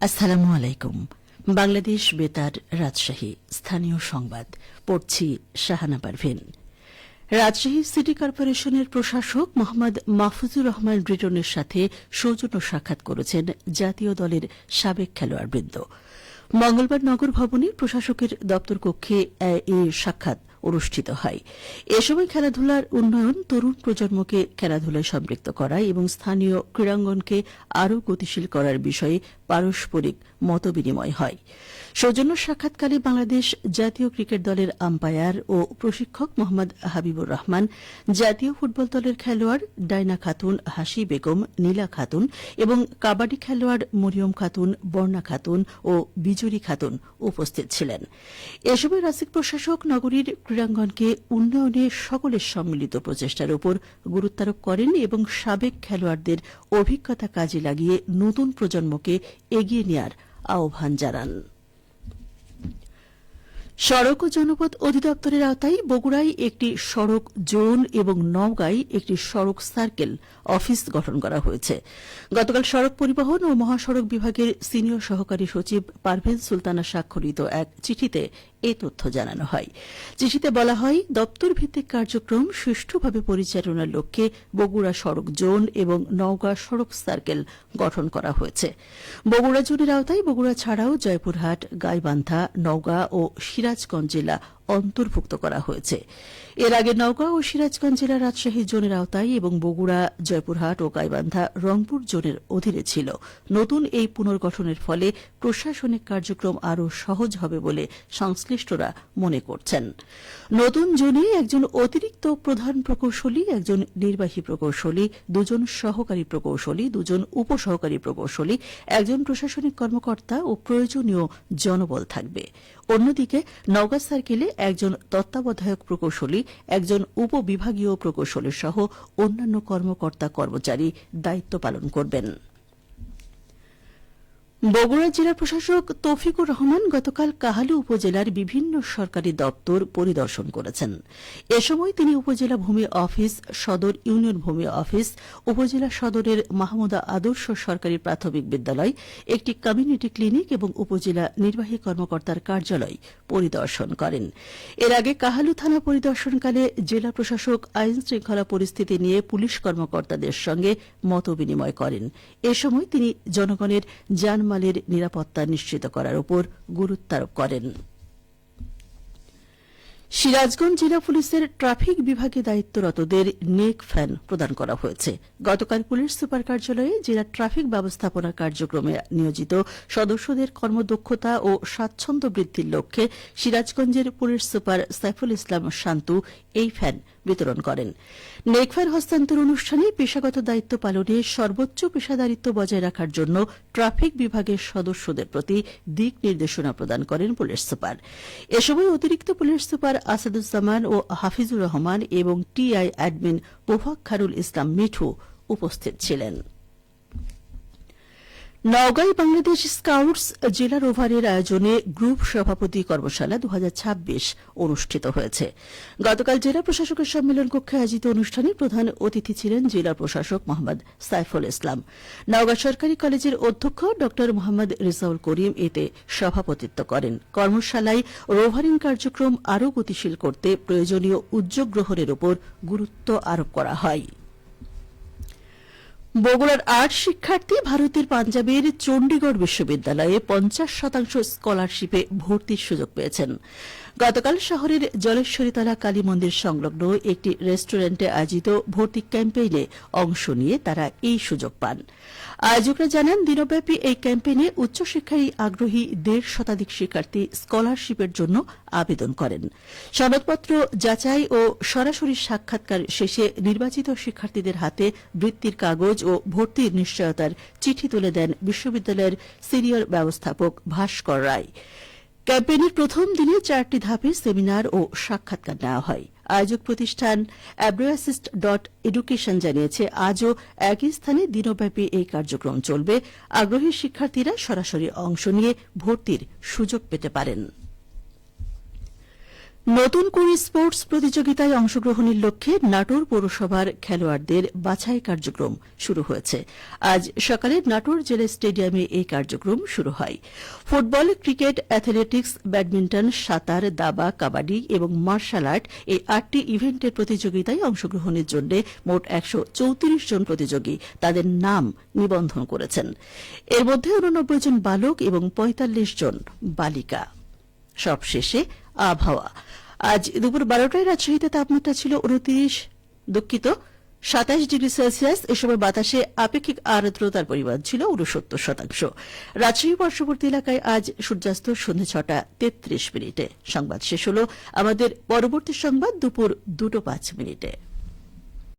আসসালামু আলাইকুম। বাংলাদেশ বেতার রাজশাহী স্থানীয় সংবাদ পড়ছি শাহানা পারভিন। রাজশাহী সিটি কর্পোরেশনের প্রশাসক মোহাম্মদ মাহফুজুর রহমান রিটনের সাথে সৌজন্য সাক্ষাৎ করেছেন জাতীয় দলের সাবেক খেলোয়াড়বৃন্দ। মঙ্গলবার নগর ভবনে প্রশাসকের দপ্তর কক্ষে এই সাক্ষাৎ অনুষ্ঠিত হয়। এ সময় খেলাধুলার উন্নয়ন, তরুণ প্রজন্মকে খেলাধুলায় সম্পৃক্ত করা এবং স্থানীয় ক্রীড়াঙ্গনকে আরও গতিশীল করার বিষয়ে পারস্পরিক মতবিনিময় হয়। সৌজন্য সাক্ষাৎকালে বাংলাদেশ জাতীয় ক্রিকেট দলের আম্পায়ার ও প্রশিক্ষক মোহাম্মদ হাবিবুর রহমান, জাতীয় ফুটবল দলের খেলোয়াড় ডাইনা খাতুন, হাসি বেগম, নীলা খাতুন এবং কাবাডি খেলোয়াড় মরিয়ম খাতুন, বর্ণা খাতুন ও বিজুরি খাতুন উপস্থিত ছিলেন। এ সময় রাসিক প্রশাসক নগরীর ক্রীড়াঙ্গনকে উন্নয়নে সকলের সম্মিলিত প্রচেষ্টার উপর গুরুত্বারোপ করেন এবং সাবেক খেলোয়াড়দের অভিজ্ঞতা কাজে লাগিয়ে নতুন প্রজন্মকে এগিয়ে নেওয়ার আহ্বান জানান। সড়ক ও জনপথ অধিদপ্তরের আওতায় বগুড়ায় একটি সড়ক জোন এবং নওগাঁয় একটি সড়ক সার্কেল অফিস গঠন করা হয়েছে। গতকাল সড়ক পরিবহন ও মহাসড়ক বিভাগের সিনিয়র সহকারী সচিব পারভেজ সুলতানা স্বাক্ষরিত এক চিঠিতে এ তথ্য জানানো হয়। চিঠিতে বলা হয়, দপ্তর ভিত্তিক কার্যক্রম সুষ্ঠুভাবে পরিচালনার লক্ষ্যে বগুড়া সড়ক জোন এবং নওগাঁ সড়ক সার্কেল গঠন করা হয়েছে। বগুড়া জোনের আওতায় বগুড়া ছাড়াও জয়পুরহাট, গাইবান্ধা, নওগাঁ ও সিরাজগঞ্জ জেলা অন্তর্ভুক্ত করা হয়েছে। এর আগে নওগাঁ ও সিরাজগঞ্জ জেলা রাজশাহী জোনের আওতায় এবং বগুড়া, জয়পুরহাট ও গাইবান্ধা রংপুর জোনের অধীনে ছিল। নতুন এই পুনর্গঠনের ফলে প্রশাসনিক কার্যক্রম আরও সহজ হবে বলে সংশ্লিষ্টরা মনে করছেন। নতুন জোনে একজন অতিরিক্ত প্রধান প্রকৌশলী, একজন নির্বাহী প্রকৌশলী, দুজন সহকারী প্রকৌশলী, দুজন উপসহকারী প্রকৌশলী, একজন প্রশাসনিক কর্মকর্তা ও প্রয়োজনীয় জনবল থাকবে। অন্যদিকে নওগাঁ সার্কেলে একজন তত্ত্বাবধায়ক প্রকৌশলী, একজন উপবিভাগীয় প্রকৌশলী সহ অন্যান্য কর্মকর্তা কর্মচারী দায়িত্ব পালন করবেন। বগুড়া জেলা প্রশাসক তৌফিকুর রহমান গতকাল কাহালু উপজেলার বিভিন্ন সরকারি দপ্তর পরিদর্শন করেছেন। এ সময় তিনি উপজেলা ভূমি অফিস, সদর ইউনিয়ন ভূমি অফিস, উপজেলা সদরের মাহমুদা আদর্শ সরকারি প্রাথমিক বিদ্যালয়, একটি কমিউনিটি ক্লিনিক এবং উপজেলা নির্বাহী কর্মকর্তার কার্যালয় পরিদর্শন করেন। এর আগে কাহালু থানা পরিদর্শনকালে জেলা প্রশাসক আইন শৃঙ্খলা পরিস্থিতি নিয়ে পুলিশ কর্মকর্তাদের সঙ্গে মতবিনিময় করেন। এ সময় তিনি জনগণের জানমালের নিরাপত্তা নিশ্চিত করার উপর গুরুত্বারোপ করেন। সিরাজগঞ্জ জেলা পুলিশের ট্রাফিক বিভাগে দায়িত্বরতদের নেক ফ্যান প্রদান করা হয়েছে। গতকাল পুলিশ সুপার কার্যালয়ে জেলা ট্রাফিক ব্যবস্থাপনা কার্যক্রমে নিয়োজিত সদস্যদের কর্মদক্ষতা ও স্বাচ্ছন্দ্য বৃদ্ধির লক্ষ্যে সিরাজগঞ্জের পুলিশ সুপার সাইফুল ইসলাম শান্তু এই ফ্যান বিতরণ করেন। নেক ফ্যান হস্তান্তর অনুষ্ঠানে পেশাগত দায়িত্ব পালনে সর্বোচ্চ পেশাদারিত্ব বজায় রাখার জন্য ট্রাফিক বিভাগের সদস্যদের প্রতি দিক নির্দেশনা প্রদান করেন পুলিশ সুপার। এ সময় অতিরিক্ত পুলিশ সুপার আসাদুজ্জামান ও হাফিজুর রহমান এবং টিআই অ্যাডমিন মোফাক্খারুল ইসলাম মিঠু উপস্থিত ছিলেন। নওগাঁয় বাংলাদেশ স্কাউটস জেলা রোভারের আয়োজনে গ্রুপ সভাপতি কর্মশালা 2026 অনুষ্ঠিত হয়েছে। গতকাল জেলা প্রশাসকের সম্মেলন কক্ষে আয়োজিত অনুষ্ঠানে প্রধান অতিথি ছিলেন জেলা প্রশাসক মোহাম্মদ সাইফুল ইসলাম। নওগাঁ সরকারি কলেজের অধ্যক্ষ ড মোহাম্মদ রেজাউল করিম এতে সভাপতিত্ব করেন। কর্মশালায় রোভারিং কার্যক্রম আরও গতিশীল করতে প্রয়োজনীয় উদ্যোগ গ্রহণের উপর গুরুত্ব আরোপ করা হয়। বগুড়ার ৮ শিক্ষার্থী ভারতের পাঞ্জাবের চণ্ডীগড় বিশ্ববিদ্যালয়ে 50% স্কলারশিপে ভর্তির সুযোগ পেয়েছেন। গতকাল শহরের জলেশ্বরীতলা কালী মন্দির সংলগ্ন একটি রেস্টুরেন্টে আয়োজিত ভর্তি ক্যাম্পেইনে অংশ নিয়ে তারা এই সুযোগ পান। আয়োজকরা জানান, দিনব্যাপী এই ক্যাম্পেইনে উচ্চশিক্ষায় আগ্রহী 1.5 শতাধিক শিক্ষার্থী স্কলারশিপের জন্য আবেদন করেন। সনদপত্র যাচাই ও সরাসরি সাক্ষাৎকার শেষে নির্বাচিত শিক্ষার্থীদের হাতে বৃত্তির কাগজ ও ভর্তির নিশ্চয়তার চিঠি তুলে দেন বিশ্ববিদ্যালয়ের সিনিয়র ব্যবস্থাপক ভাস্কর রায়। ক্যাম্পেইনের প্রথম দিনে 4টি ধাপে সেমিনার ও সাক্ষাৎকার নেওয়া হয়। আয়োজক প্রতিষ্ঠান abroassist.education জানিয়েছে, আজও একই স্থানে দিনব্যাপী এই কার্যক্রম চলবে। আগ্রহী শিক্ষার্থীরা সরাসরি অংশ নিয়ে ভর্তির সুযোগ পেতে পারেন। নতুন করে স্পোর্টস প্রতিযোগিতায় অংশগ্রহণের লক্ষ্যে নাটোর পৌরসভার খেলোয়াড়দের বাছাই কার্যক্রম শুরু হয়েছে। আজ সকালে নাটোর জেলা স্টেডিয়ামে এই কার্যক্রম শুরু হয়। ফুটবল, ক্রিকেট, অ্যাথলেটিক্স, ব্যাডমিন্টন, সাঁতার, দাবা, কাবাডি এবং মার্শাল আর্ট এই 8টি ইভেন্টের প্রতিযোগিতায় অংশগ্রহণের জন্য মোট 134 জন প্রতিযোগী তাদের নাম নিবন্ধন করেছেন। এর মধ্যে 89 জন বালক এবং 45 জন বালিকা। সবশেষে আবহাওয়া। আজ দুপুর 12টায় রাজশাহীতে তাপমাত্রা ছিল 27 ডিগ্রি সেলসিয়াস। এ সময় বাতাসে আপেক্ষিক আর্দ্রতার পরিমাণ ছিল 69%। রাজশাহী পার্শ্ববর্তী এলাকায় আজ সূর্যাস্ত সন্ধ্যে 6:33 সংবাদ শেষ হল। আমাদের পরবর্তী সংবাদ দুপুর 2:05।